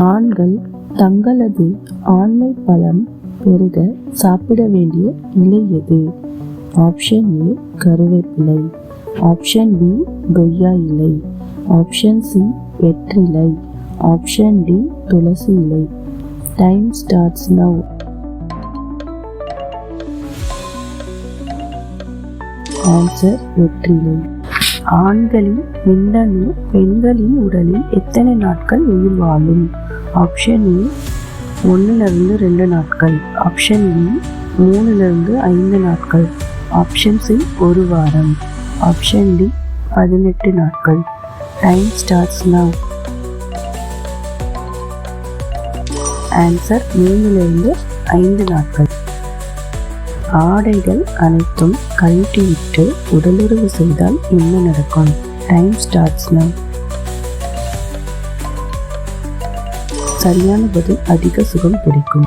ஆண்கள் தங்களது ஆண்மை பலம் பெருக சாப்பிட வேண்டிய இலை எது? ஆப்ஷன் ஏ கருவேப்பிலை, ஆப்ஷன் பி கொய்யா இலை, ஆப்ஷன் சி வெற்றிலை, ஆப்ஷன் டி துளசி இலை. Time starts now. ஆன்சர் வெற்றிலை. ஆண்களின் விந்தணு பெண்களின் உடலில் எத்தனை நாட்கள் உயிர் வாழும்? ஆப்ஷன் ஏ 1-2 நாட்கள், ஆப்ஷன் பி 3-5 நாட்கள், ஆப்ஷன் சி 1 வாரம், ஆப்ஷன் டி 18 நாட்கள். Time starts now. ஆன்சர் 3-5 நாட்கள். ஆடைகள் அனைத்தும் கழட்டிவிட்டு உடலுறவு செய்தால் என்ன நடக்கும்? Time starts now. சரியான பதில் அதிக சுகம் கிடைக்கும்.